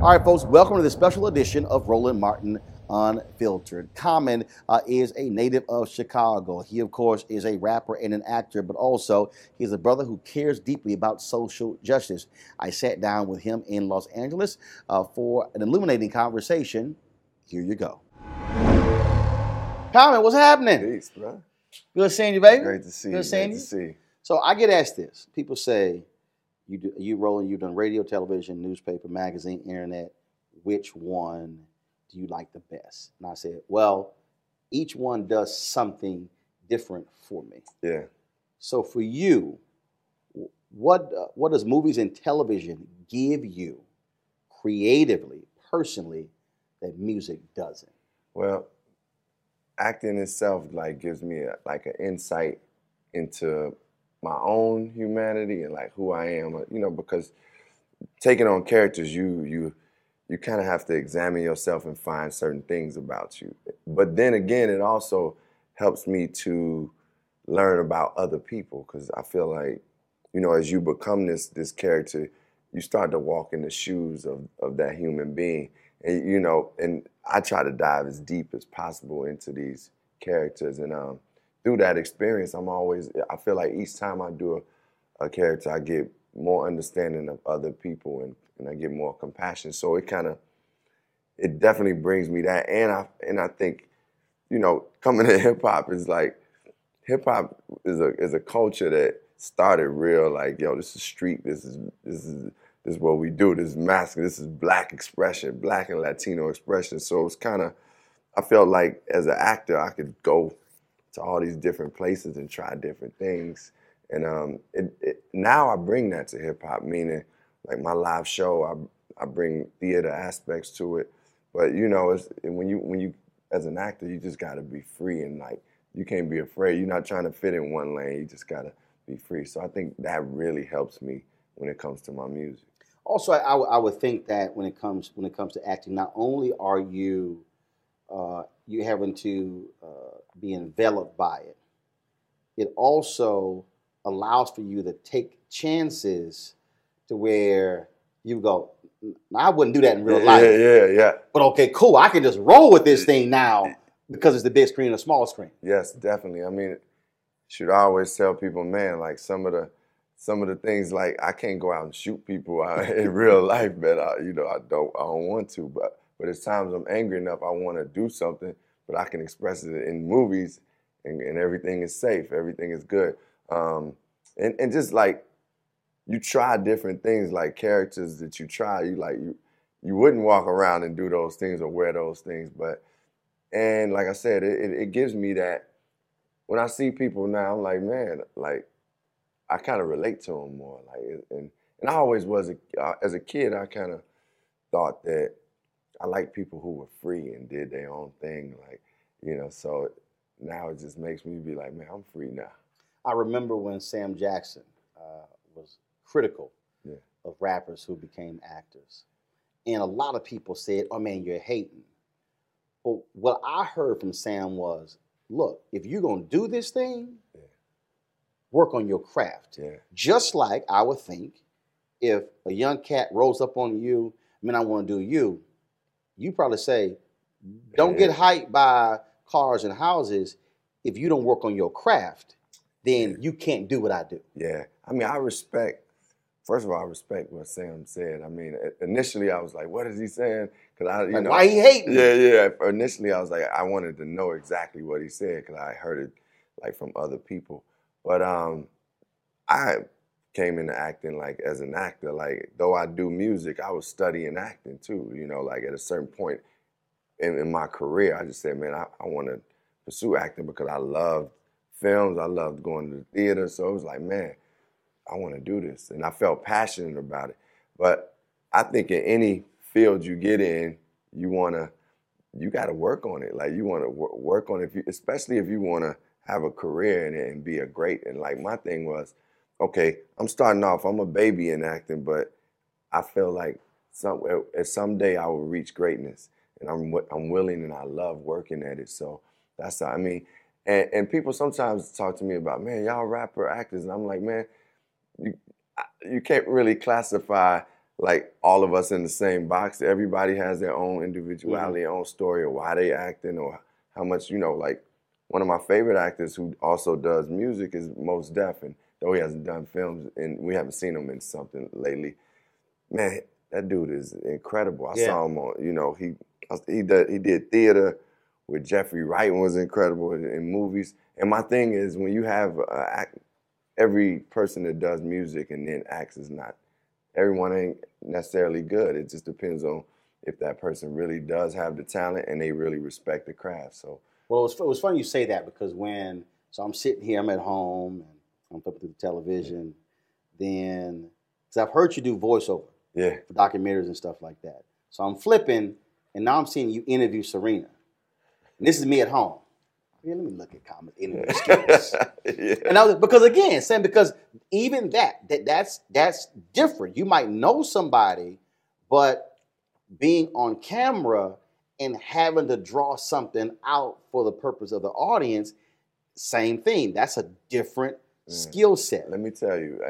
All right, folks, welcome to this special edition of Roland Martin Unfiltered. Common is a native of Chicago. He, of course, is a rapper and an actor, but also he's a brother who cares deeply about social justice. I sat down with him in Los Angeles for an illuminating conversation. Here you go. Common, what's happening? Peace, bro. Good seeing you, baby. Great to see you. Good seeing you. Great to see you. So I get asked this. People say, you Roland, you've done radio, television, newspaper, magazine, internet. Which one do you like the best? And I said, well, each one does something different for me. Yeah. So for you, what does movies and television give you creatively, personally, that music doesn't? Well, acting itself gives me an insight into my own humanity and who I am, because taking on characters, you kind of have to examine yourself and find certain things about you. But then again, it also helps me to learn about other people, because I feel like, as you become this character, you start to walk in the shoes of that human being. And, and I try to dive as deep as possible into these characters. And through that experience, I feel like each time I do a character, I get more understanding of other people and I get more compassion. So it definitely brings me that. And I think, coming to hip hop is hip hop is a culture that started real, this is street, this is what we do, this is masculine, this is black expression, black and Latino expression. So it's I felt like as an actor, I could go to all these different places and try different things. And now I bring that to hip hop, meaning my live show, I bring theater aspects to it. But when you as an actor, you just got to be free and you can't be afraid. You're not trying to fit in one lane. You just gotta be free. So I think that really helps me when it comes to my music. Also, I would think that when it comes to acting, not only are you you having to be enveloped by it, it also allows for you to take chances to where you go, I wouldn't do that in real life. Yeah. But okay, cool. I can just roll with this thing now because it's the big screen and the small screen. Yes, definitely. I mean, should I always tell people, man, like some of the things, like I can't go out and shoot people in real life, but I don't want to. But it's times I'm angry enough, I want to do something, but I can express it in movies, and everything is safe, everything is good, and just like you try different things, like characters that you try, you wouldn't walk around and do those things or wear those things, and like I said, it gives me that. When I see people now, I'm like, man, like I kind of relate to them more. Like, and I always was as a kid, I kind of thought that I liked people who were free and did their own thing. Like, so now it just makes me be like, man, I'm free now. I remember when Sam Jackson was critical Yeah. of rappers who became actors, and a lot of people said, "Oh man, you're hating." But what I heard from Sam was, look, if you're going to do this thing, work on your craft. Yeah. Just like I would think if a young cat rolls up on you, man, I want to do you probably say, don't get hyped by cars and houses. If you don't work on your craft, then you can't do what I do. Yeah. I mean, first of all, I respect what Sam said. I mean, initially I was like, what is he saying? Because why he hating? Yeah. Initially I was like, I wanted to know exactly what he said because I heard it like from other people. But I came into acting like as an actor. Like though I do music, I was studying acting too. Like at a certain point in my career, I just said, man, I want to pursue acting because I loved films. I loved going to the theater. So it was like, man, I want to do this. And I felt passionate about it. But I think in any field you get in, you got to work on it. Like you want to work on it, especially if you want to have a career in it and be a great. And like my thing was, okay, I'm starting off, I'm a baby in acting, but I feel like someday I will reach greatness. And I'm willing and I love working at it. So that's how, I mean, and people sometimes talk to me about, man, y'all rapper actors. And I'm like, man, you can't really classify like all of us in the same box. Everybody has their own individuality, their own story of why they acting or how much, like one of my favorite actors who also does music is Mos Def, and though he hasn't done films and we haven't seen him in something lately, man, that dude is incredible. I saw him on, he did theater with Jeffrey Wright and was incredible in movies. And my thing is when you have every person that does music and then acts is not, everyone ain't necessarily good. It just depends on if that person really does have the talent and they really respect the craft. So, well, it was funny you say that because so I'm sitting here, I'm at home, and I'm flipping through the television, then, because I've heard you do voiceover for documentaries and stuff like that. So I'm flipping, and now I'm seeing you interview Serena. And this is me at home. Yeah, let me look at comments, interview skills. And because again, Sam, because even that's different. You might know somebody, but being on camera and having to draw something out for the purpose of the audience, same thing. That's a different skill set. Let me tell you,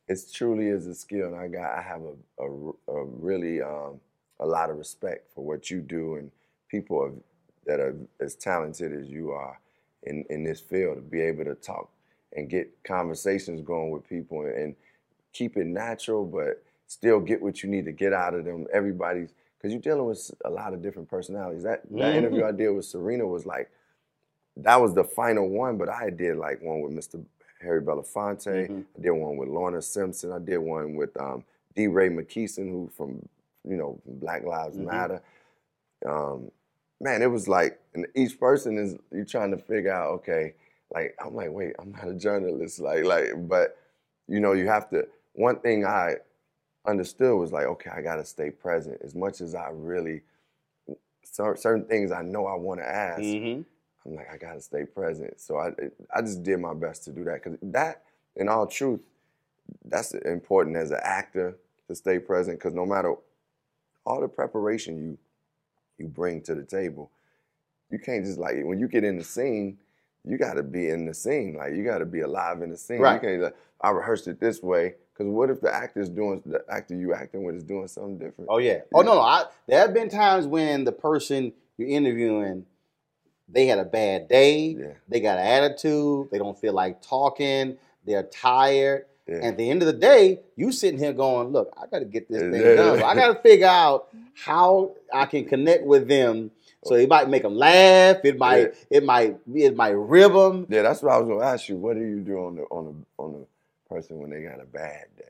it truly is a skill, and I have a really a lot of respect for what you do and people that are as talented as you are in this field, to be able to talk and get conversations going with people and keep it natural, but still get what you need to get out of them. Everybody's, because you're dealing with a lot of different personalities. That interview I did with Serena was like, that was the final one, but I did like one with Mr. Harry Belafonte. I did one with Lorna Simpson. I did one with D. Ray McKeeson, who from Black Lives Matter. Man, it was like, and each person you're trying to figure out, okay, like, I'm like, wait, I'm not a journalist. But, you have to, one thing I understood was like, okay, I got to stay present. As much as I really, certain things I know I want to ask, I'm like, I gotta stay present. So I just did my best to do that, because that, in all truth, that's important as an actor, to stay present, because no matter all the preparation you bring to the table, you can't just, like, when you get in the scene, you got to be in the scene. Like, you got to be alive in the scene. Right. You can't like, I rehearsed it this way, because what if the actor you acting with is doing something different? Oh yeah. Oh no. There have been times when the person you're interviewing, they had a bad day. Yeah. They got an attitude. They don't feel like talking. They're tired. Yeah. And at the end of the day, you sitting here going, look, I got to get this thing Yeah. done. So I got to figure out how I can connect with them. So it might make them laugh. It might rib them. Yeah, that's what I was gonna ask you. What do you do on the person when they got a bad day?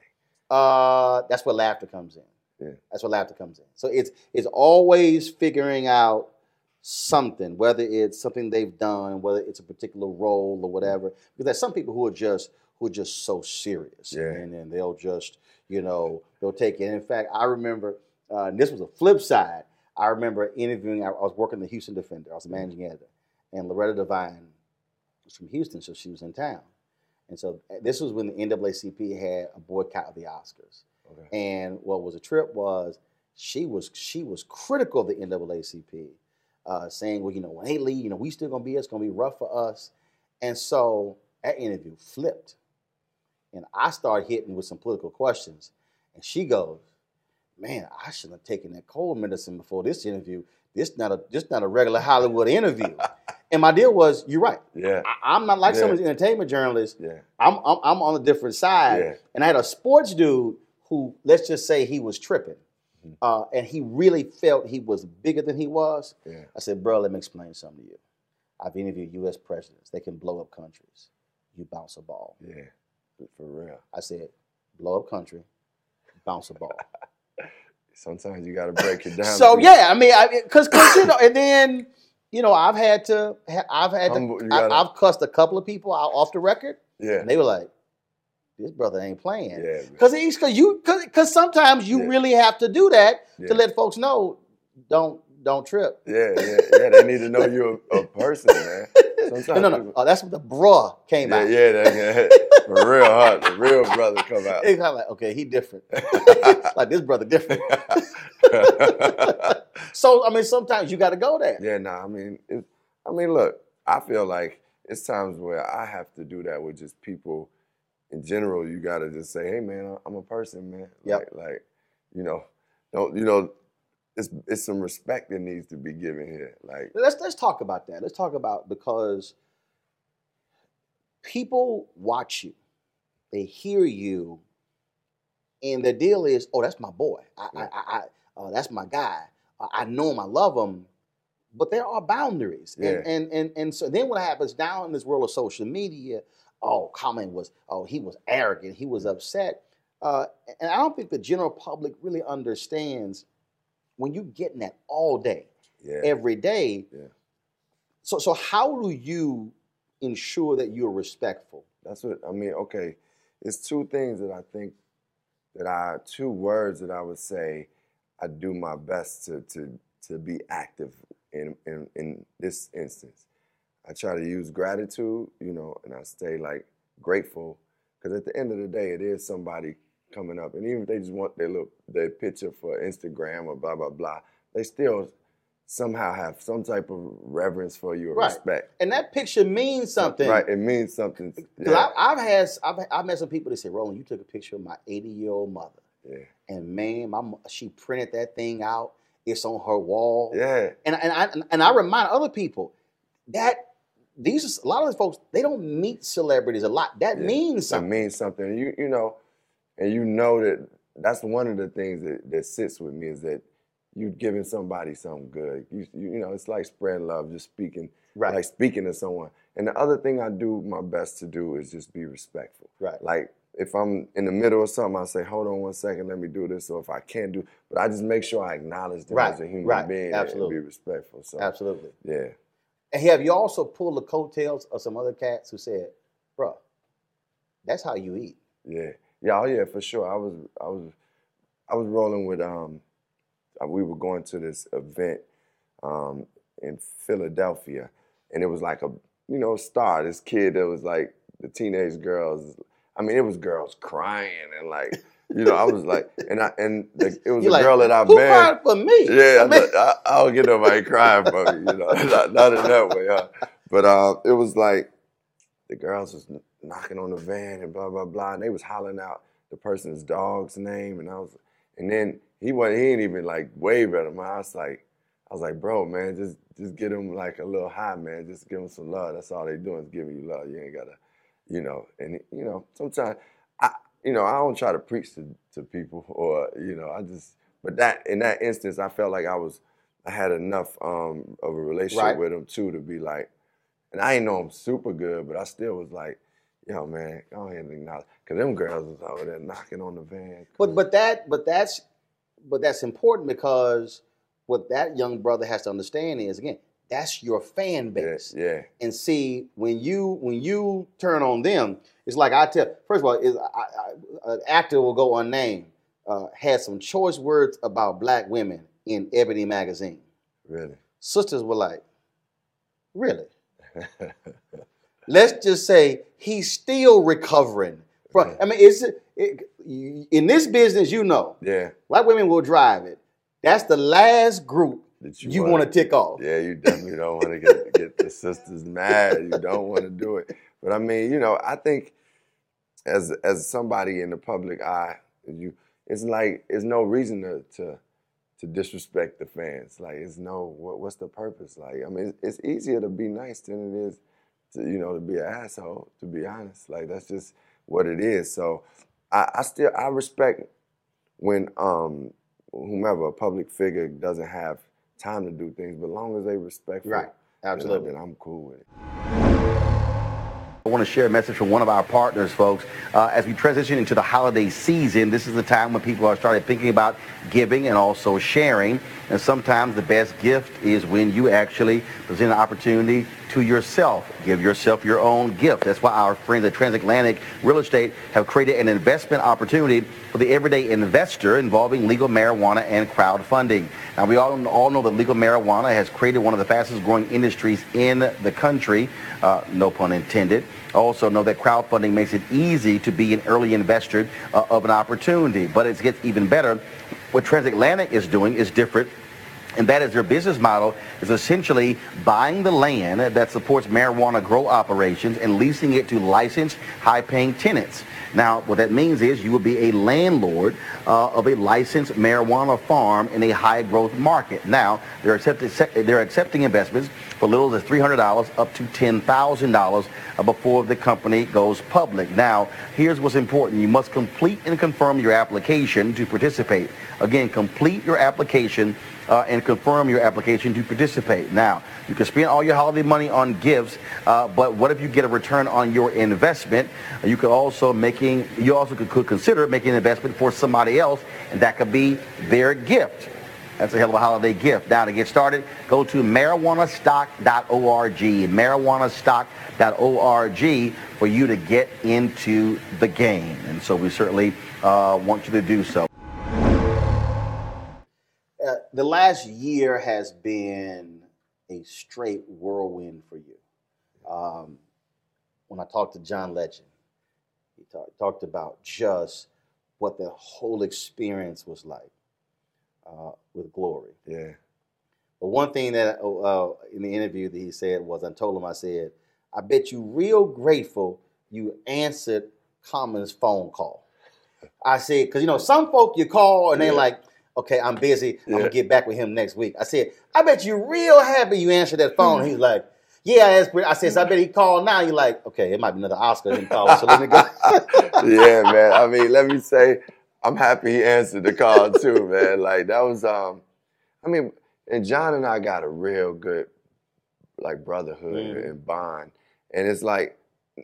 That's where laughter comes in. Yeah. That's where laughter comes in. So it's always figuring out something, whether it's something they've done, whether it's a particular role or whatever. Because there's some people who are just so serious, Yeah. and then they'll just they'll take it. And in fact, I remember and this was a flip side. I remember interviewing. I was working the Houston Defender. I was a managing editor, and Loretta Devine was from Houston, so she was in town. And so this was when the NAACP had a boycott of the Oscars. Okay. And what was a trip was she was critical of the NAACP, saying, well, when they leave, we still gonna be, it's gonna be rough for us. And so that interview flipped, and I started hitting with some political questions, and she goes, man, I shouldn't have taken that cold medicine before this interview. This not a regular Hollywood interview. And my deal was, you're right. Yeah. I'm not like some of these entertainment journalists. Yeah. I'm on a different side. Yeah. And I had a sports dude who, let's just say, he was tripping. And he really felt he was bigger than he was. Yeah. I said, bro, let me explain something to you. I've interviewed U.S. presidents. They can blow up countries. You bounce a ball. Yeah, for real. I said, blow up country, bounce a ball. Sometimes you got to break it down. So yeah, I mean, because and then I've cussed a couple of people out off the record. Yeah, and they were like, this brother ain't playing. Yeah, because sometimes you really have to do that to let folks know don't trip. Yeah. They need to know you're a person, man. Sometimes no. Oh, that's what the bruh came out. Yeah. For real, huh? The real brother come out. It's kind of like, okay, he different. Like this brother different. So I mean, sometimes you got to go there. Yeah, I mean, look, I feel like it's times where I have to do that with just people in general. You got to just say, hey, man, I'm a person, man. Yep. Don't it's some respect that needs to be given here. Like, let's talk about that. Let's talk about, because people watch you, they hear you, and the deal is, oh, that's my boy. That's my guy. I know him. I love him. But there are boundaries. Yeah. And so then what happens now in this world of social media? He was arrogant. He was upset. And I don't think the general public really understands when you're getting that all day, every day. Yeah. So how do you ensure that you're respectful? That's what I mean. Okay, it's two things that I think two words that I would say I do my best to be active in this instance. I try to use gratitude, and I stay like grateful, because at the end of the day, it is somebody coming up, and even if they just want their picture for Instagram or blah blah blah, they still somehow have some type of reverence for you or respect. And that picture means something. Right, it means something. Because I've met some people that say, Roland, you took a picture of my 80-year-old mother. Yeah. And man, she printed that thing out. It's on her wall. Yeah. And I remind other people that a lot of these folks, they don't meet celebrities a lot. That means something. It means something. You know that that's one of the things that sits with me, is that you're giving somebody something good. It's like spreading love, just speaking, like speaking to someone. And the other thing I do my best to do is just be respectful. Right. Like if I'm in the middle of something, I say, hold on one second, let me do this. Or if I can't do, but I just make sure I acknowledge them as a human being and be respectful. So absolutely. Yeah. And have you also pulled the coattails of some other cats who said, bro, that's how you eat? Yeah. Yeah, oh yeah, for sure. I was rolling with we were going to this event in Philadelphia, and it was like a, star. This kid that was like the teenage girls. I mean, it was girls crying and like, I was like, it was You're a like, girl that I who banned. cried for me? Yeah, I mean, I don't get nobody crying for me, not in that way, huh? But it was like the girls was knocking on the van and blah blah blah, and they was hollering out the person's dog's name, and then he ain't even like wave at him. I was like, bro, man, just get him like a little high, man. Just give him some love. That's all they doing is giving you love. You ain't gotta, and sometimes I don't try to preach to people or, but in that instance, I felt like I had enough of a relationship right. with him too to be like, and I ain't know him super good, but I still was like, yo, man, go ahead and acknowledge, because them girls was over there knocking on the van. But that's important, because what that young brother has to understand is, again, that's your fan base. Yeah. And see, when you turn on them, it's like first of all, an actor will go unnamed, had some choice words about black women in Ebony magazine. Really? Sisters were like, really? Let's just say he's still recovering. I mean, in this business, yeah, black women will drive it. That's the last group that you want to tick off. Yeah, you definitely don't want to get the sisters mad. You don't want to do it. But I mean, I think as somebody in the public eye, it's like it's no reason to disrespect the fans. Like, what's the purpose? Like, I mean, it's easier to be nice than it is to be an asshole, to be honest. Like, that's just what it is. So I respect when whomever, a public figure, doesn't have time to do things, but as long as they respectful, right? Absolutely. Then I'm cool with it. I want to share a message from one of our partners, folks. As we transition into the holiday season, this is the time when people are starting thinking about giving and also sharing. And sometimes the best gift is when you actually present an opportunity to yourself. Give yourself your own gift. That's why our friends at Transatlantic Real Estate have created an investment opportunity for the everyday investor involving legal marijuana and crowdfunding. Now, we all know that legal marijuana has created one of the fastest growing industries in the country, no pun intended. Also know that crowdfunding makes it easy to be an early investor of an opportunity, but it gets even better. What Transatlantic is doing is different, and that is their business model is essentially buying the land that supports marijuana grow operations and leasing it to licensed, high-paying tenants. Now, what that means is you will be a landlord of a licensed marijuana farm in a high-growth market. Now, they're accepting investments for little as $300 up to $10,000 before the company goes public. Now, here's what's important. You must complete and confirm your application to participate. Again, complete your application and confirm your application to participate. Now, you can spend all your holiday money on gifts, but what if you get a return on your investment? You could also could consider making an investment for somebody else, and that could be their gift. That's a hell of a holiday gift. Now, to get started, go to marijuanastock.org, marijuanastock.org, for you to get into the game. And so we certainly want you to do so. The last year has been a straight whirlwind for you. When I talked to John Legend, he talked about just what the whole experience was like with Glory. Yeah. But one thing that in the interview that he said was, I told him, I said, I bet you real grateful you answered Common's phone call. I said, because, some folk you call and they're like, okay, I'm busy. I'm going to get back with him next week. I said, I bet you real happy you answered that phone. He's like, yeah. I said, so I bet he called now. You're like, okay, it might be another Oscar in call, so let me go. Yeah, man. I mean, let me say, I'm happy he answered the call too, man. Like, that was, and John and I got a real good, like, brotherhood and bond. And it's like,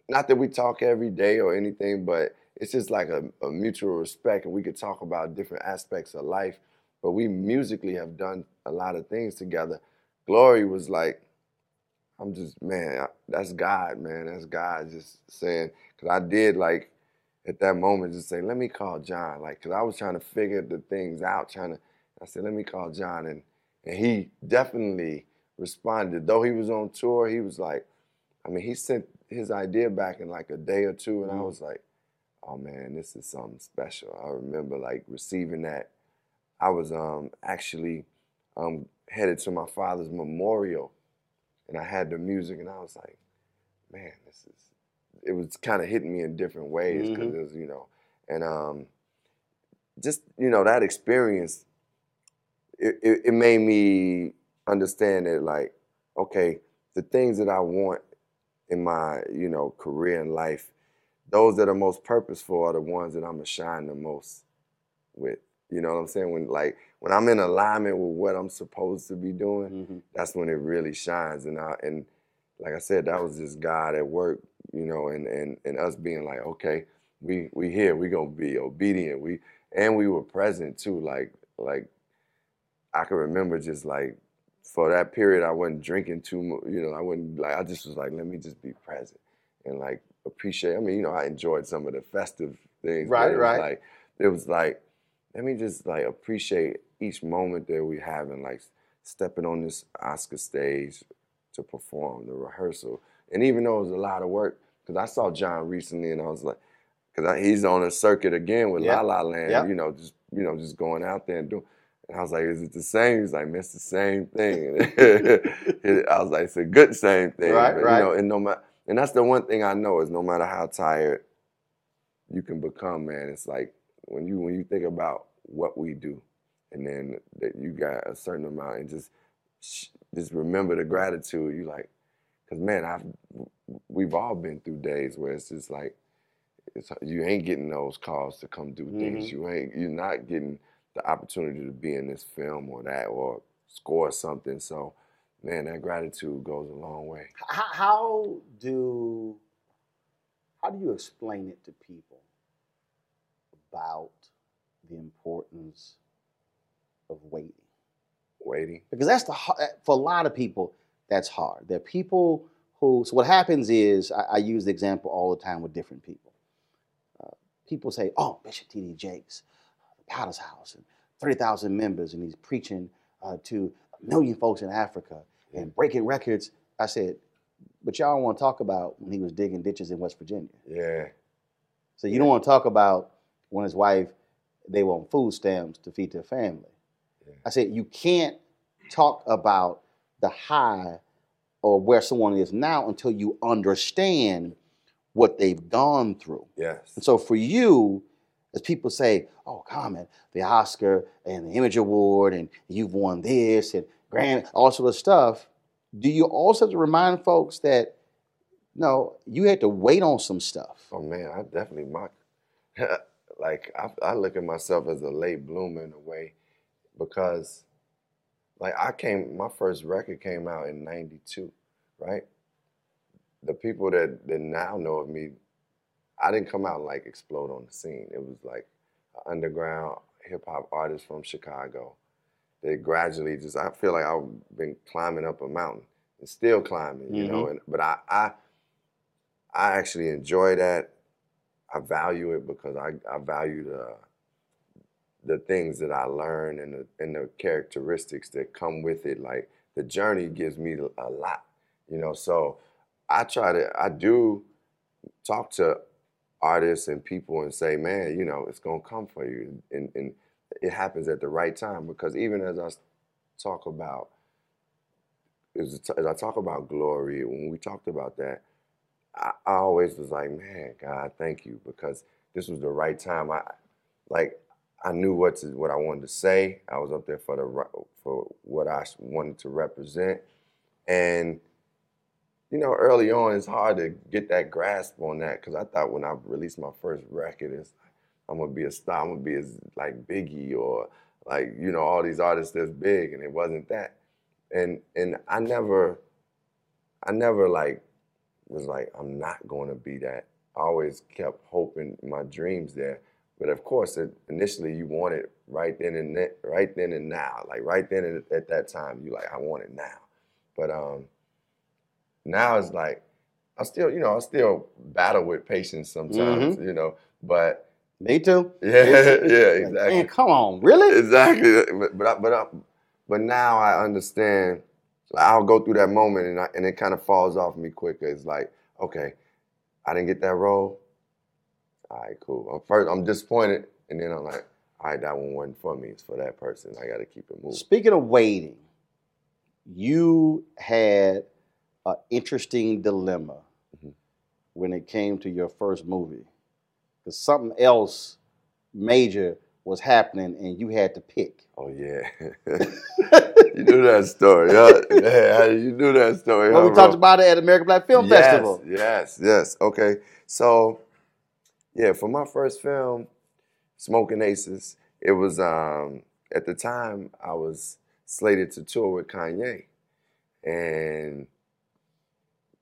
not that we talk every day or anything, but it's just like a mutual respect, and we could talk about different aspects of life. But we musically have done a lot of things together. Glory was like, that's God, man. That's God just saying, because I did, like, at that moment, just say, let me call John. Like, because I was trying to figure the things out, I said, let me call John. And he definitely responded. Though he was on tour, he was like, I mean, he sent his idea back in like a day or two, and I was like, oh man, this is something special. I remember like receiving that. I was actually headed to my father's memorial, and I had the music, and I was like, man, it was kind of hitting me in different ways because it was, and just, that experience, it made me understand that, like, okay, the things that I want in my, career and life, those that are most purposeful are the ones that I'm gonna shine the most with. You know what I'm saying? When I'm in alignment with what I'm supposed to be doing, that's when it really shines. And like I said, that was just God at work, and us being like, okay, we here, we gonna be obedient. We were present too. Like I can remember just like for that period, I wasn't drinking too much. I just was like, let me just be present and like appreciate. I mean, I enjoyed some of the festive things. Right, but right. It was like, let me just like appreciate each moment that we have and like stepping on this Oscar stage to perform the rehearsal. And even though it was a lot of work, because I saw John recently and I was like, because he's on a circuit again with La La Land, just going out there and doing. And I was like, is it the same? He's like, man, it's the same thing. I was like, it's a good same thing. Right, but, right. And that's the one thing I know is no matter how tired you can become, man, it's like when you think about what we do and then that you got a certain amount and just remember the gratitude, you like, because man, we've all been through days where it's just like, you ain't getting those calls to come do things. You're not getting the opportunity to be in this film or that or score something. So, man, that gratitude goes a long way. How do you explain it to people about the importance of waiting? Waiting. Because that's for a lot of people, that's hard. There are people who, so what happens is, I use the example all the time with different people. People say, oh, Bishop T.D. Jakes, the Palace House, and 30,000 members, and he's preaching to a million folks in Africa and breaking records. I said, but y'all don't want to talk about when he was digging ditches in West Virginia. Yeah. So you don't want to talk about when his wife, they were on food stamps to feed their family. Yeah. I said, you can't talk about the high or where someone is now until you understand what they've gone through. Yes. And so for you, as people say, oh, Carmen, the Oscar and the Image Award, and you've won this and Grammy, all sort of stuff, do you also have to remind folks that, no, you had to wait on some stuff? Oh, man, I definitely like, I look at myself as a late bloomer in a way because, like, my first record came out in 92, right? The people that now know of me, I didn't come out and like explode on the scene. It was like an underground hip hop artist from Chicago. They gradually I feel like I've been climbing up a mountain and still climbing, but I actually enjoy that. I value it because I value the things that I learn and the characteristics that come with it. Like the journey gives me a lot, so I do talk to artists and people and say, man, it's going to come for you. And it happens at the right time because even as I talk about, as I talk about glory, when we talked about that, I always was like, man, God, thank you, because this was the right time. I knew what I wanted to say. I was up there for what I wanted to represent. And early on, it's hard to get that grasp on that because I thought when I released my first record, I'm gonna be a star. I'm gonna be as like Biggie or like all these artists that's big, and it wasn't that. And I never like was like I'm not going to be that. I always kept hoping my dreams there, but of course, initially you want it right then and now, like right then and at that time, you like I want it now, but now it's like I still battle with patience sometimes, but me too. Yeah, exactly. Man, come on, really? Exactly. But now I understand. Like I'll go through that moment and it kind of falls off me quicker. It's like, okay, I didn't get that role. All right, cool. First, I'm disappointed, and then I'm like, all right, that one wasn't for me. It's for that person. I got to keep it moving. Speaking of waiting, you had an interesting dilemma when it came to your first movie, because something else major was happening, and you had to pick. Oh yeah, you knew that story, huh? Yeah, you knew that story, Well, huh, we talked bro? about it at American Black Film Festival. Yes. Okay, so yeah, for my first film, Smoking Aces, it was at the time I was slated to tour with Kanye, and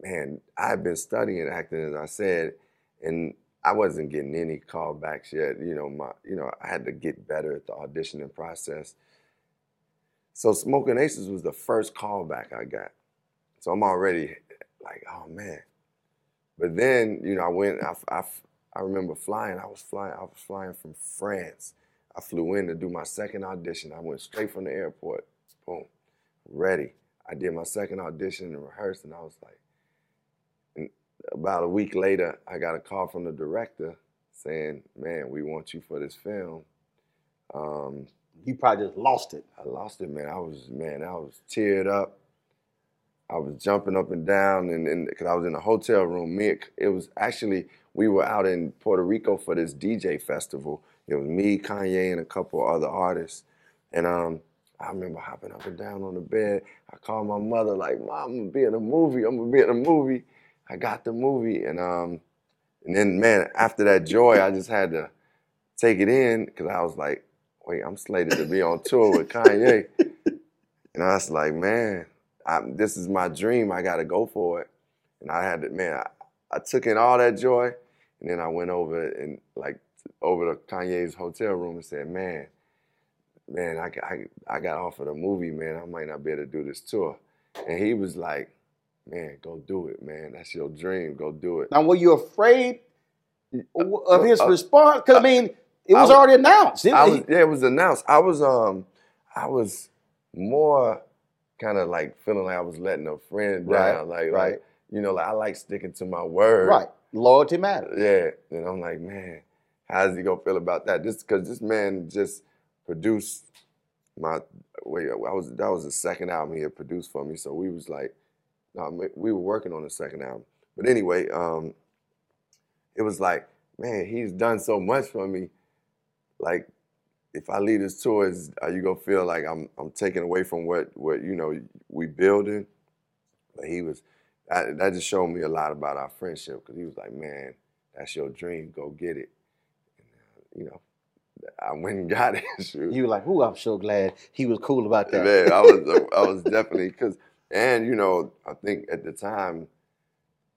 man, I've been studying acting, as I said, and I wasn't getting any callbacks yet. I had to get better at the auditioning process. So Smoking Aces was the first callback I got. So I'm already like, oh man. But then, I remember flying. I was flying from France. I flew in to do my second audition. I went straight from the airport. Boom, ready. I did my second audition and rehearsed, and I was like, and about a week later, I got a call from the director saying, man, we want you for this film. You probably just lost it. I lost it, man. I was teared up. I was jumping up and down, and because I was in a hotel room. We were out in Puerto Rico for this DJ festival. It was me, Kanye, and a couple other artists. And I remember hopping up and down on the bed. I called my mother like, Mom, I'm gonna be in a movie. I got the movie, and then, man, after that joy, I just had to take it in because I was like, wait, I'm slated to be on tour with Kanye. And I was like, man, this is my dream. I got to go for it. And I had to, man, I took in all that joy. And then I went over to Kanye's hotel room and said, man, I got offered a movie, man. I might not be able to do this tour. And he was like, man, go do it, man. That's your dream. Go do it. Now, were you afraid of his response? Because, I mean, it was already announced. It was announced. I was more kind of like feeling like I was letting a friend down. Like, I like sticking to my word. Right. Loyalty matters. Yeah. And I'm like, man, how's he gonna feel about that? Just because this man just produced that was the second album he had produced for me. So we was like, we were working on the second album. But anyway, it was like, man, he's done so much for me. Like, if I leave this tour, are you gonna feel like I'm taking away from what we building? But that just showed me a lot about our friendship, because he was like, man, that's your dream, go get it. And, I went and got it. You were like, "Ooh, I'm so glad he was cool about that." Man, I was definitely, I think at the time,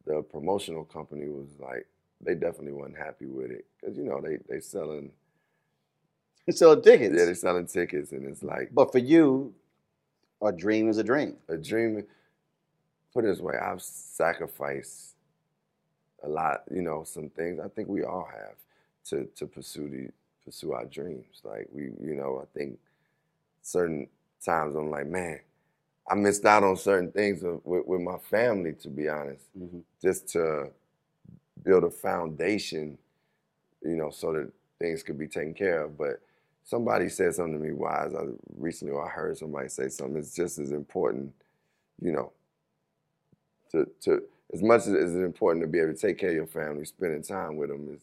the promotional company was like, they definitely wasn't happy with it, because they selling. Selling tickets. Yeah, they're selling tickets, and it's like. But for you, a dream is a dream. A dream. Put it this way, I've sacrificed a lot. Some things I think we all have to pursue our dreams. Like I think certain times I'm like, man, I missed out on certain things with my family, to be honest, just to build a foundation, so that things could be taken care of. But somebody said something to me wise. I heard somebody say something. It's just as important, to as much as it's important to be able to take care of your family, spending time with them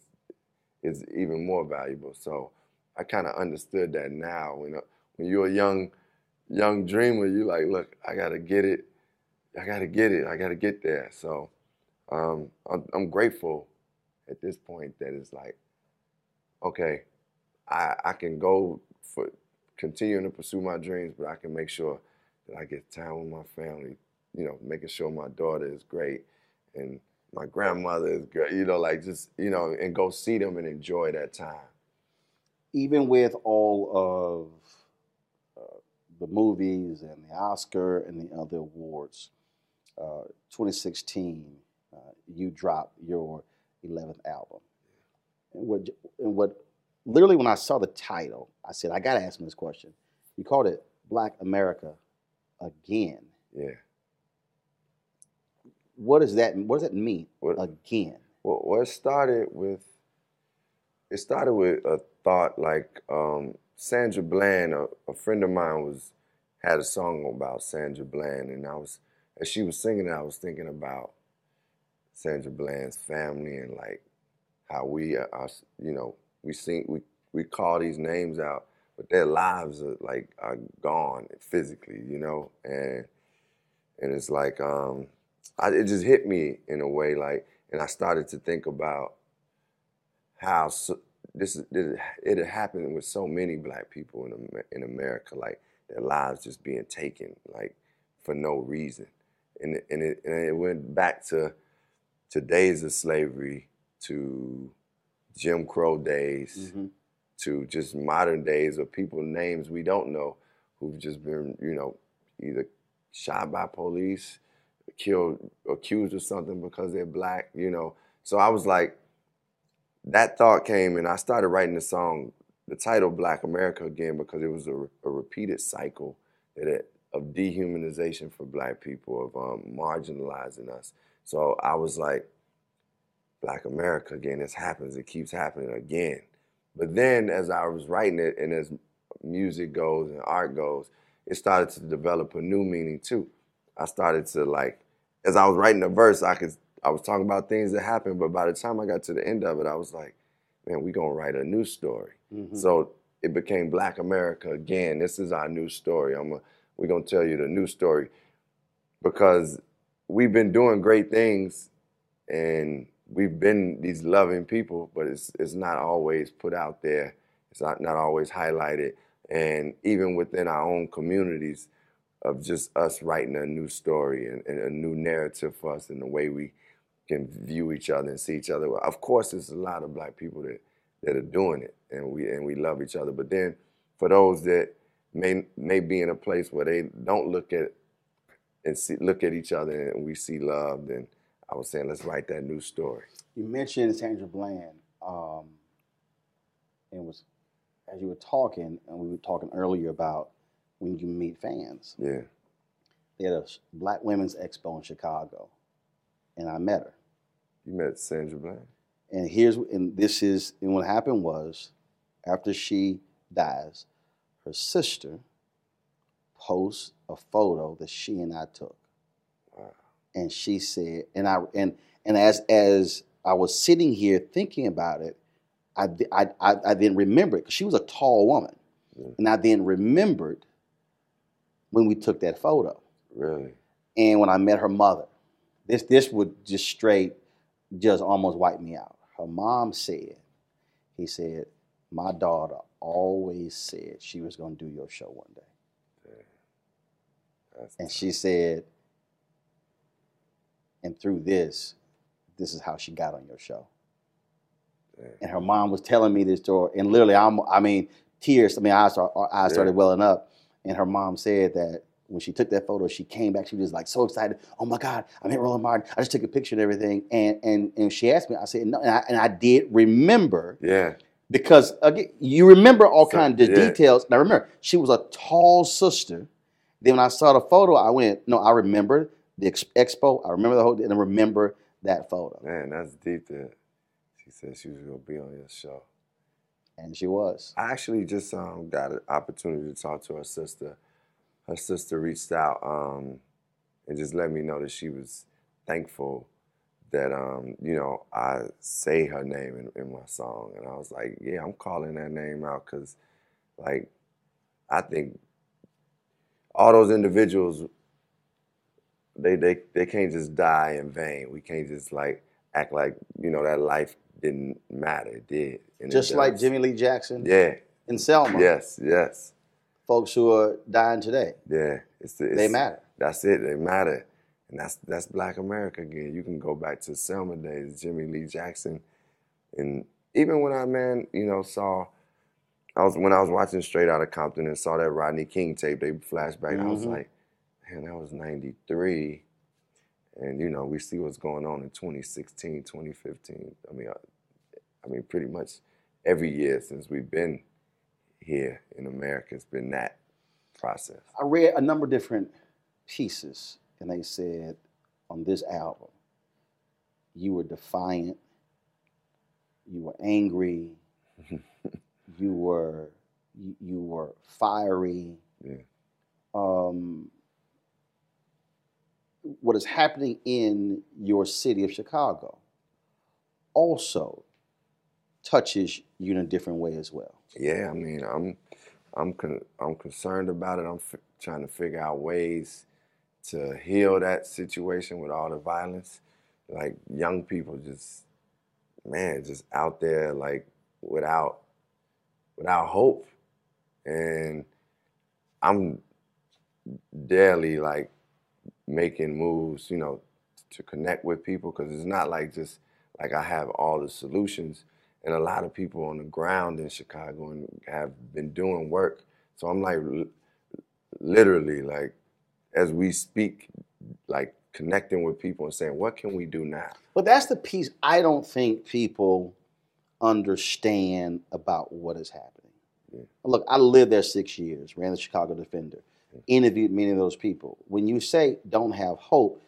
is even more valuable. So I kind of understood that now. When you're a young dreamer, you're like, look, I gotta get it. I gotta get there. So I'm grateful at this point that it's like, okay, I can go for continuing to pursue my dreams, but I can make sure that I get time with my family, making sure my daughter is great and my grandmother is great, and go see them and enjoy that time. Even with all of the movies and the Oscar and the other awards, 2016, you dropped your 11th album. And what literally, when I saw the title, I said, I got to ask him this question. You called it Black America Again. Yeah. What does that mean What, again? well, it started with a thought like Sandra Bland, a friend of mine had a song about Sandra Bland, and as she was singing it, I was thinking about Sandra Bland's family and like how we call these names out, but their lives are gone physically, and it's like it just hit me in a way like, and I started to think about how it had happened with so many black people in America, like their lives just being taken like for no reason, and it went back to days of slavery, to Jim Crow days, Mm-hmm. to just modern days of people names we don't know who've just been either shot by police, killed, accused of something because they're black. So I was like, that thought came and I started writing the song, the title Black America again, because it was a repeated cycle of dehumanization for black people, of marginalizing us. So I was like, Black America again, this happens, it keeps happening again. But then as I was writing it and as music goes and art goes, it started to develop a new meaning too. I started to like, as I was writing the verse, I was talking about things that happened, but by the time I got to the end of it, I was like, man, we're gonna write a new story. Mm-hmm. So it became Black America again. This is our new story. We're gonna tell you the new story because we've been doing great things and we've been these loving people, but it's not always put out there. It's not always highlighted. And even within our own communities of just us writing a new story and a new narrative for us in the way we can view each other and see each other. Of course, there's a lot of black people that are doing it, and we love each other. But then for those that may be in a place where they don't look at each other and we see love, then I was saying, let's write that new story. You mentioned Sandra Bland, and it was as you were talking, and we were talking earlier about when you meet fans. Yeah. They had a Black Women's Expo in Chicago, and I met her. You met Sandra Bland? And what happened was, after she dies, her sister posts a photo that she and I took. Wow. And she said, and as I was sitting here thinking about it, I then remembered, because she was a tall woman, and I then remembered when we took that photo. Really? And when I met her mother, this would just almost wipe me out. Her mom said, my daughter always said she was going to do your show one day. And she said, and through this is how she got on your show. And her mom was telling me this story, and literally, tears. I started welling up. And her mom said that when she took that photo, she came back. She was like so excited. Oh my God, I met Roland Martin. I just took a picture and everything. And she asked me. I said no, and I did remember. Yeah. Because again, you remember all kinds of details. And I remember she was a tall sister. Then when I saw the photo, I went, no, I remember the expo. I remember the whole, and I remember that photo. Man, that's deep. That she said she was gonna be on your show, and she was. I actually just got an opportunity to talk to her sister. Her sister reached out and just let me know that she was thankful that I say her name in my song, and I was like, yeah, I'm calling that name out because, like, I think all those individuals, they can't just die in vain. We can't just like act like that life didn't matter. It did. And just like Jimmy Lee Jackson. Yeah. And Selma. Yes. Folks who are dying today. Yeah. They matter. That's it. They matter. And that's Black America again. You can go back to Selma days, Jimmy Lee Jackson. And even when when I was watching Straight Outta Compton and saw that Rodney King tape, they flashback, I was like, man, that was 93. And, we see what's going on in 2016, 2015. I mean, pretty much every year since we've been here in America, it's been that process. I read a number of different pieces, and they said on this album, you were defiant, you were angry, you were you were fiery. Yeah. What is happening in your city of Chicago also touches you in a different way as well. Yeah, I mean, I'm concerned about it. I'm trying to figure out ways to heal that situation with all the violence. Like young people just, man, just out there like without hope. And I'm daily like making moves, you know, to connect with people, because it's not like just like I have all the solutions. And a lot of people on the ground in Chicago and have been doing work. So I'm like literally like as we speak, like connecting with people and saying, what can we do now? But that's the piece I don't think people understand about what is happening. Yeah. Look, I lived there 6 years, ran the Chicago Defender, interviewed many of those people. When you say don't have hope,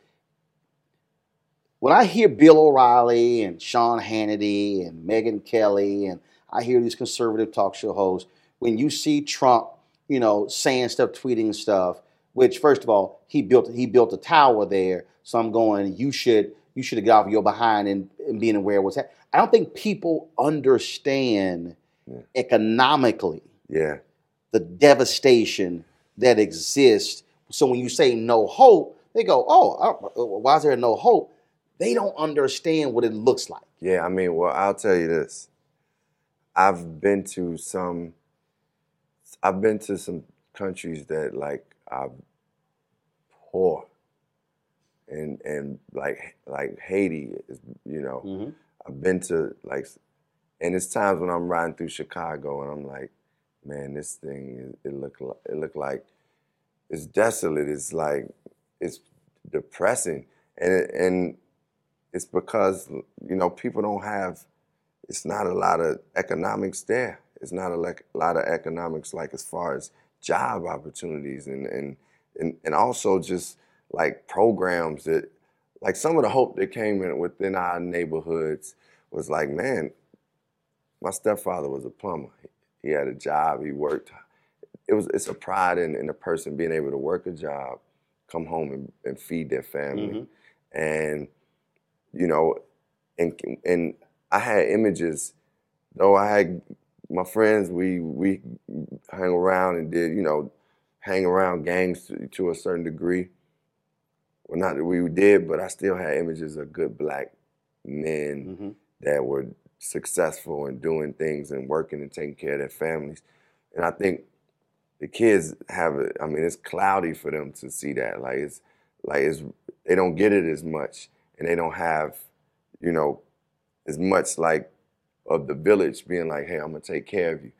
when I hear Bill O'Reilly and Sean Hannity and Megyn Kelly, and I hear these conservative talk show hosts, when you see Trump, you know, saying stuff, tweeting stuff, which first of all, he built a tower there. So I'm going, you should have got off your behind and being aware of what's happening. I don't think people understand economically the devastation that exists. So when you say no hope, they go, oh, why is there no hope? They don't understand what it looks like. Yeah, I mean, well, I'll tell you this. I've been to some countries that like are poor, and like Haiti is, you know. Mm-hmm. I've been to like, and it's times when I'm riding through Chicago and I'm like, man, this thing it look like it's desolate. It's like it's depressing, and it's because, you know, people don't have. It's not a lot of economics there. It's not a lot of economics like as far as job opportunities and also just like programs that, like some of the hope that came in within our neighborhoods was like, man, my stepfather was a plumber. He had a job. He worked. It's a pride in a person being able to work a job, come home and feed their family, and you know, and I had images. Though I had my friends, we hang around and did, you know, hang around gangs to a certain degree. Well, not that we did, but I still had images of good black men that were successful and doing things and working and taking care of their families. And I think the kids have it. I mean, it's cloudy for them to see that. Like it's they don't get it as much, and they don't have, you know, as much like of the village being like, hey, I'm gonna take care of you.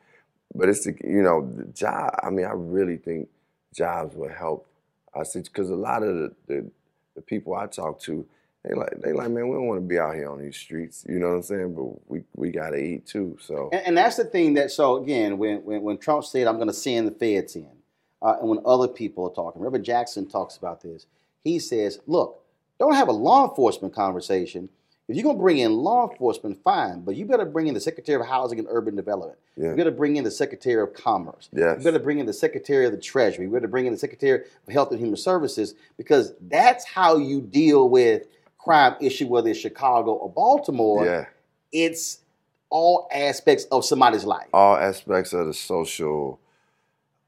But it's the, you know, the job. I mean, I really think jobs will help us, because a lot of the people I talk to, they like, man, we don't want to be out here on these streets. You know what I'm saying? But we gotta eat too. So and that's the thing that, so again, when Trump said I'm going to send the feds in, and when other people are talking, Reverend Jackson talks about this. He says, look, don't have a law enforcement conversation. If you're going to bring in law enforcement, fine, but you better bring in the Secretary of Housing and Urban Development. Yeah. You better bring in the Secretary of Commerce. Yes. You better bring in the Secretary of the Treasury. You better bring in the Secretary of Health and Human Services, because that's how you deal with crime issue, whether it's Chicago or Baltimore. Yeah. It's all aspects of somebody's life. All aspects of the social,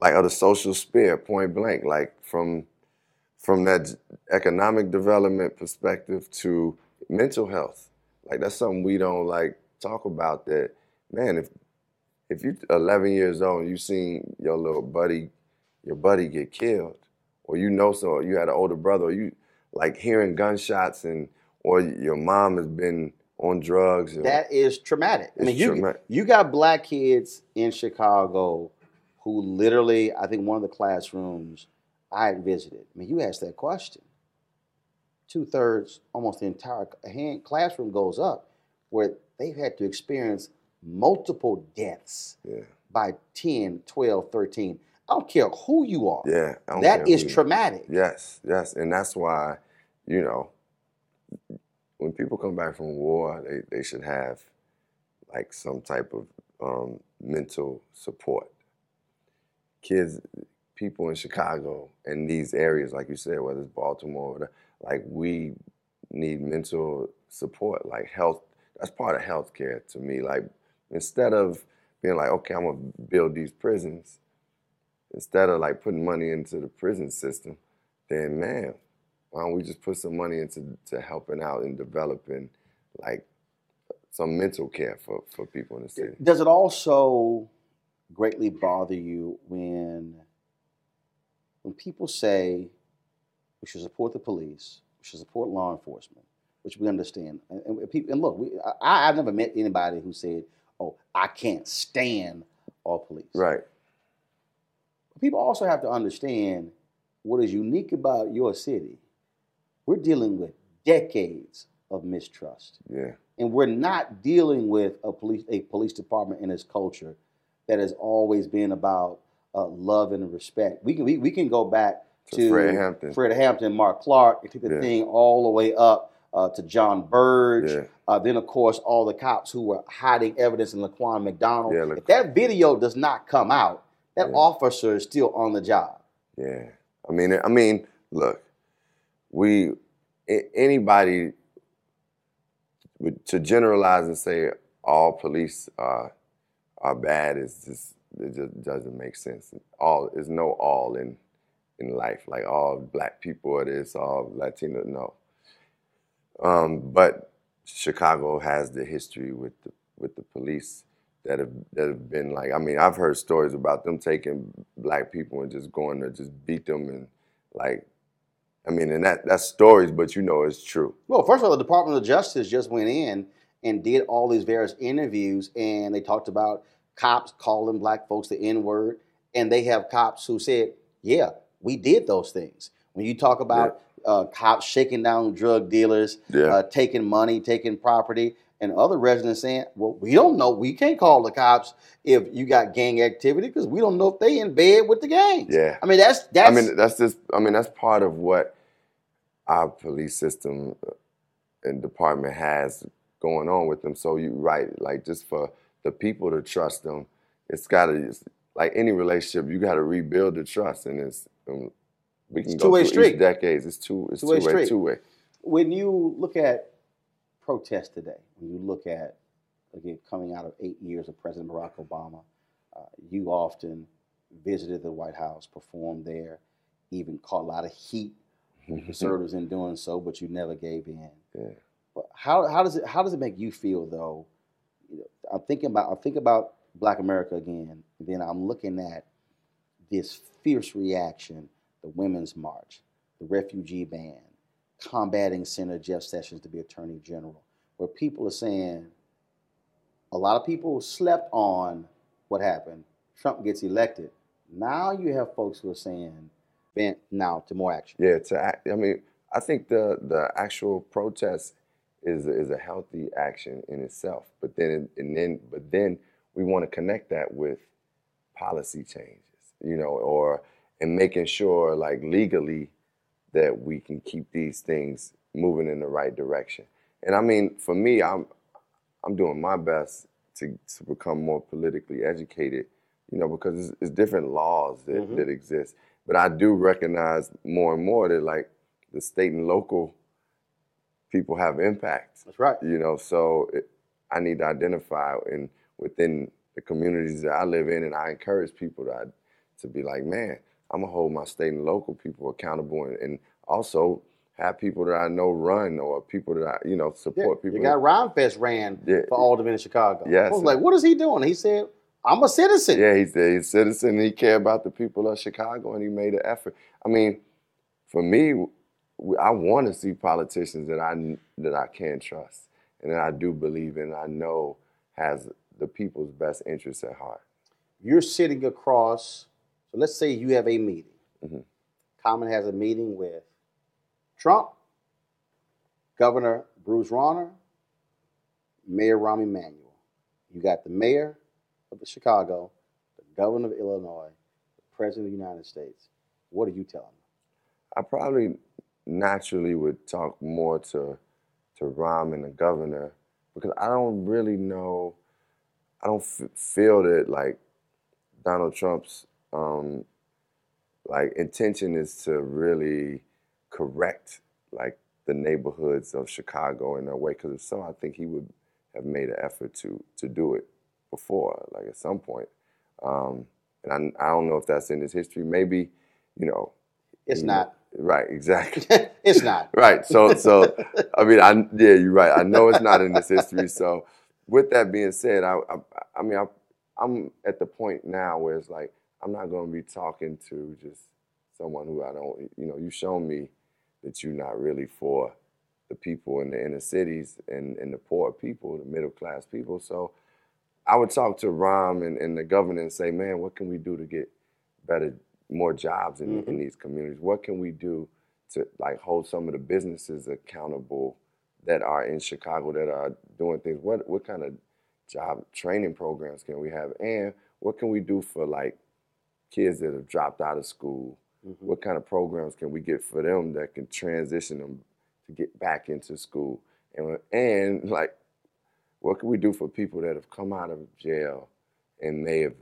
like of the social sphere, point blank, like from that economic development perspective to mental health. Like that's something we don't like talk about. That, man, if you're 11 years old and you seen your buddy get killed, or you know, so you had an older brother, or you like hearing gunshots, or your mom has been on drugs. That is traumatic. I mean, you got black kids in Chicago who literally, I think one of the classrooms I had visited, I mean, you asked that question. 2/3, almost the entire classroom goes up, where they've had to experience multiple deaths by 10, 12, 13. I don't care who you are. Yeah, I don't That care is who you. traumatic. Yes, yes, and that's why, you know, when people come back from war, they should have like some type of mental support. Kids, people in Chicago and these areas, like you said, whether it's Baltimore, whatever, like we need mental support, like health. That's part of healthcare to me. Like instead of being like, okay, I'm gonna build these prisons, instead of like putting money into the prison system, then man, why don't we just put some money into helping out and developing like some mental care for people in the city? Does it also greatly bother you when people say we should support the police, we should support law enforcement, which we understand, and look, I've never met anybody who said, "Oh, I can't stand all police." Right. People also have to understand what is unique about your city. We're dealing with decades of mistrust. Yeah. And we're not dealing with a police department and its culture that has always been about love and respect. We can go back to Fred Hampton, Mark Clark, and take the thing all the way up to John Burge. Yeah. Then, of course, all the cops who were hiding evidence in Laquan McDonald. Yeah, if that video does not come out, that officer is still on the job. Yeah. I mean, look, anybody to generalize and say all police are bad it just doesn't make sense. There's no all in life, like all black people are this, all Latino, no. But Chicago has the history with the police that have been like, I mean, I've heard stories about them taking black people and just going to just beat them and like, I mean, and that's stories, but you know it's true. Well, first of all, the Department of Justice just went in and did all these various interviews, and they talked about cops calling black folks the N-word, and they have cops who said, yeah, we did those things. When you talk about cops shaking down drug dealers, taking money, taking property, and other residents saying, well, we don't know. We can't call the cops if you got gang activity because we don't know if they in bed with the gangs. Yeah. I mean, that's part of what our police system and department has going on with them. So you're right, like just for the people to trust them, it's got to, like any relationship, you got to rebuild the trust, and we can go through each decades. It's two-way. When you look at protests today, when you look at, again, coming out of 8 years of President Barack Obama, you often visited the White House, performed there, even caught a lot of heat from conservatives in doing so, but you never gave in. Yeah. But how does it make you feel though? You know, I think about Black America again, and then I'm looking at this fierce reaction, the Women's March, the refugee ban, combating Senator Jeff Sessions to be Attorney General, where people are saying a lot of people slept on what happened. Trump gets elected. Now you have folks who are saying, bent now to more action. Yeah, I mean, I think the actual protest is a healthy action in itself, but then we want to connect that with policy changes, you know, and making sure like legally that we can keep these things moving in the right direction. And I mean, for me, I'm doing my best to become more politically educated, you know, because it's different laws that exist. But I do recognize more and more that like the state and local people have impacts. That's right. You know, so I need to identify within the communities that I live in, and I encourage people to be like, man, I'm gonna hold my state and local people accountable, and also have people that I know run, or people that I, you know, support people. The guy Ron Fest ran for Alderman in Chicago. Yes. I was like, what is he doing? He said, I'm a citizen. Yeah, he said he's a citizen, and he cared about the people of Chicago, and he made an effort. I mean, for me, I want to see politicians that I can trust, and that I do believe in, I know has the people's best interests at heart. You're sitting across, so let's say you have a meeting. Common has a meeting with Trump, Governor Bruce Rauner, Mayor Rahm Emanuel. You got the mayor of Chicago, the governor of Illinois, the President of the United States, what are you telling them? I probably naturally would talk more to Rahm and the governor because I don't really know. I don't feel that like Donald Trump's like intention is to really correct like the neighborhoods of Chicago in that way. Because if so, I think he would have made an effort to do it before, like at some point. And I don't know if that's in his history. Maybe, you know, It's not. Right, exactly. It's not. Right. So I mean, yeah, you're right. I know it's not in this history. So with that being said, I mean, I'm at the point now where it's like I'm not going to be talking to just someone who I don't, you've shown me that you're not really for the people in the inner cities and the poor people, the middle class people. So I would talk to Rahm and the governor and say, man, what can we do to get better, more jobs in these communities? What can we do to like hold some of the businesses accountable that are in Chicago that are doing things? What kind of job training programs can we have? And what can we do for like kids that have dropped out of school? What kind of programs can we get for them that can transition them to get back into school? And like, what can we do for people that have come out of jail and they have,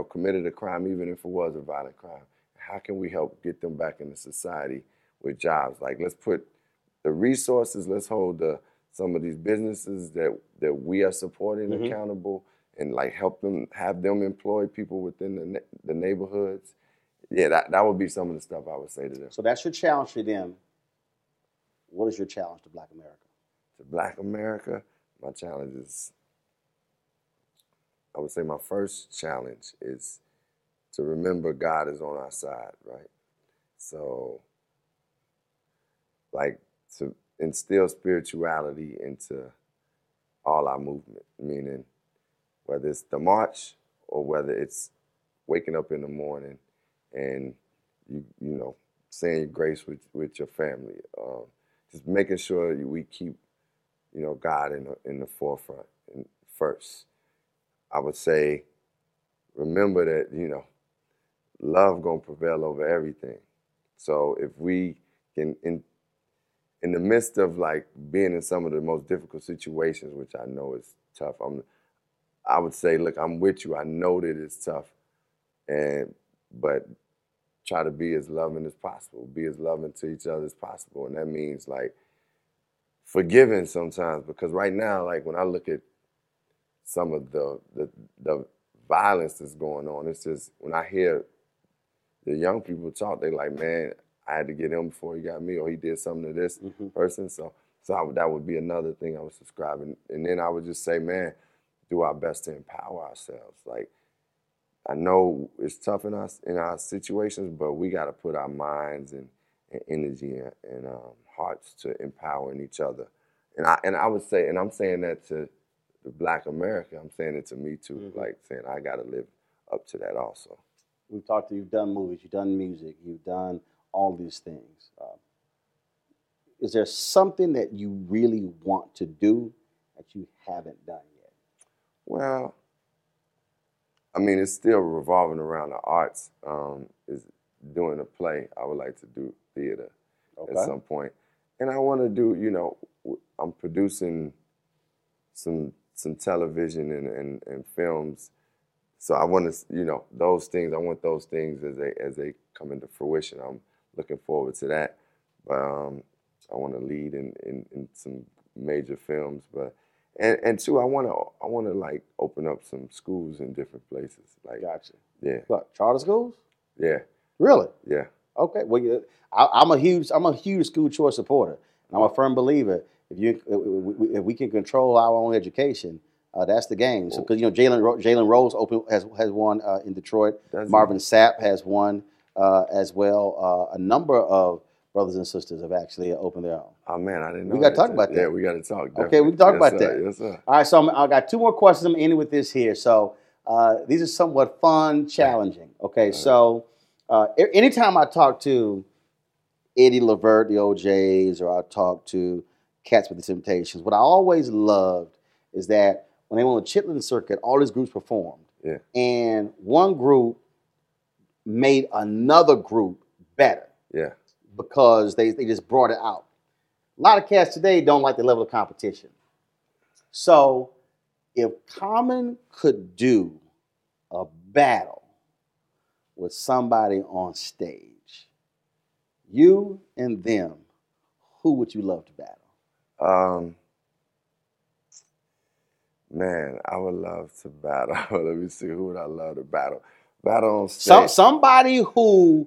committed a crime, even if it was a violent crime? How can we help get them back into society with jobs? Like, let's put the resources, let's hold some of these businesses that we are supporting accountable and like help them, have them employ people within the neighborhoods. Yeah, that would be some of the stuff I would say to them. So that's your challenge to them. What is your challenge to Black America? To Black America, my challenge is, I would say my first challenge is to remember God is on our side, right? So, like, to instill spirituality into all our movement, meaning whether it's the march or whether it's waking up in the morning and you saying your grace with your family, just making sure we keep God in the forefront and first. I would say remember that love gonna prevail over everything. So if we can in the midst of like being in some of the most difficult situations, which I know is tough, I would say, look, I'm with you. I know that it's tough, but try to be as loving as possible, be as loving to each other as possible. And that means like forgiving sometimes, because right now, like when I look at some of the violence that's going on, it's just when I hear the young people talk, they like, man, I had to get him before he got me, or he did something to this person. So that would be another thing I would subscribe. And then I would just say, man, do our best to empower ourselves. Like, I know it's tough in our situations, but we got to put our minds and energy and hearts to empowering each other. And I would say, and I'm saying that to the Black America, I'm saying it to me too, like saying I got to live up to that also. We've talked to you, you've done movies, you've done music, you've done all these things. Is there something that you really want to do that you haven't done yet? Well, I mean, it's still revolving around the arts. Is doing a play. I would like to do theater at some point. And I want to do, I'm producing some television and films. So I want to, those things. I want those things as they come into fruition. I'm looking forward to that. But I want to lead in some major films. But and two, I want to like open up some schools in different places. Like, gotcha. Yeah. What, charter schools? Yeah. Really? Yeah. Okay. Well, I'm a huge school choice supporter. And I'm a firm believer. If we can control our own education, that's the game. So because Jalen Rose has won in Detroit. Marvin Sapp has won as well. A number of brothers and sisters have actually opened their own. Oh man, I didn't know. We got to talk about that. Yeah, we got to talk. Definitely. Okay, we can talk about that. Yes, sir. All right, so I got two more questions. I'm ending with this here. So these are somewhat fun, challenging. Okay, so anytime I talk to Eddie Levert, the OJs, or I talk to Cats with the Temptations, what I always loved is that when they went on the Chitlin circuit, all these groups performed. Yeah. And one group made another group better Yeah. because they just brought it out. A lot of cats today don't like the level of competition. So if Common could do a battle with somebody on stage, you and them, who would you love to battle? Man, I would love to battle. Let me see, who would I love to battle? Battle on stage. Somebody who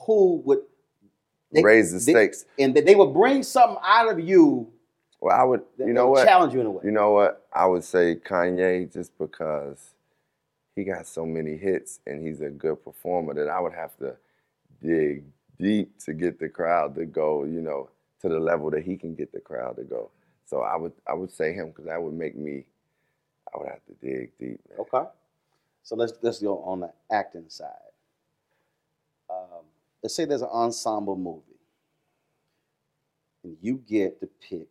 would Raise the stakes. And they would bring something out of you. Well, I would, that you know what? Challenge you in a way. You know what? I would say Kanye, just because he got so many hits and he's a good performer that I would have to dig deep to get the crowd to go, to the level that he can get the crowd to go. So I would say him because that would make me. I would have to dig deep. Man. Okay. So let's go on the acting side. Let's say there's an ensemble movie, and you get to pick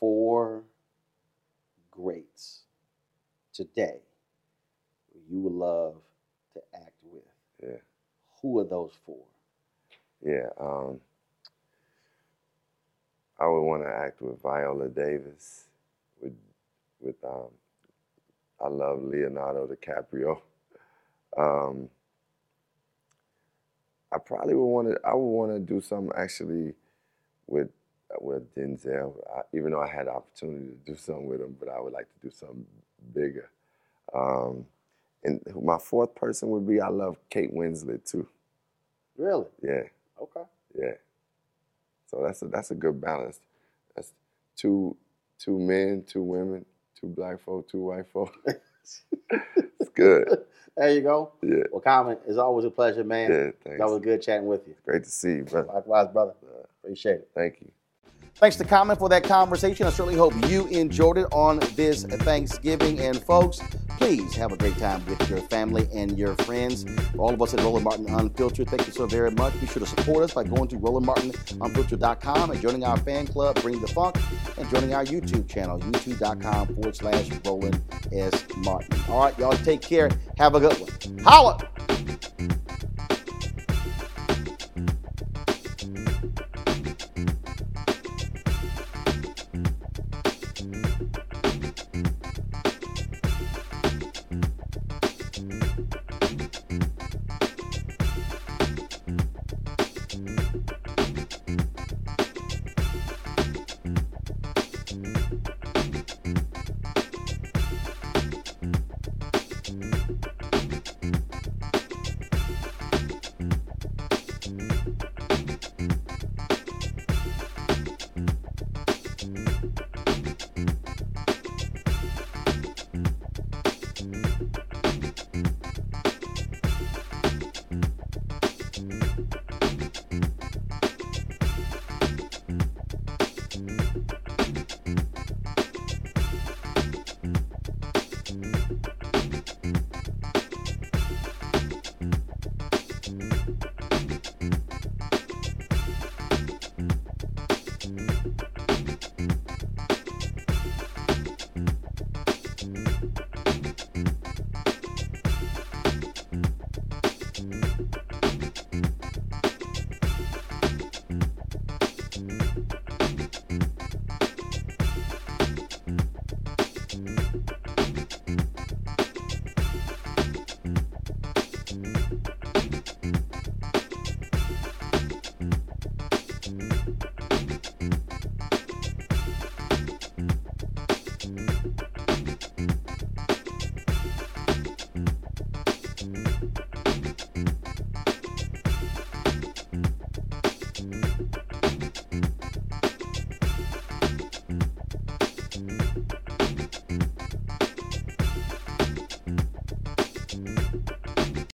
4 greats today who you would love to act with. Yeah. Who are those 4? Yeah. I would want to act with Viola Davis. With I love Leonardo DiCaprio. I probably would want to. I would want to do something actually with Denzel. Even though I had the opportunity to do something with him, but I would like to do something bigger. And my 4th person would be I love Kate Winslet too. Really? Yeah. Okay. Yeah. So that's a good balance. That's 2 men, 2 women, 2 black folk, 2 white folk. It's good. There you go. Yeah. Well, Common, it's always a pleasure, man. Yeah, thanks. That was good chatting with you. Great to see you, brother. Likewise, brother. Appreciate it. Thank you. Thanks to Common for that conversation. I certainly hope you enjoyed it on this Thanksgiving. And folks, please have a great time with your family and your friends. For all of us at Roland Martin Unfiltered, thank you so very much. Be sure to support us by going to RolandMartinUnfiltered.com and joining our fan club, Bring the Funk, and joining our YouTube channel, youtube.com/Roland S. Martin. All right, y'all take care. Have a good one. Holla!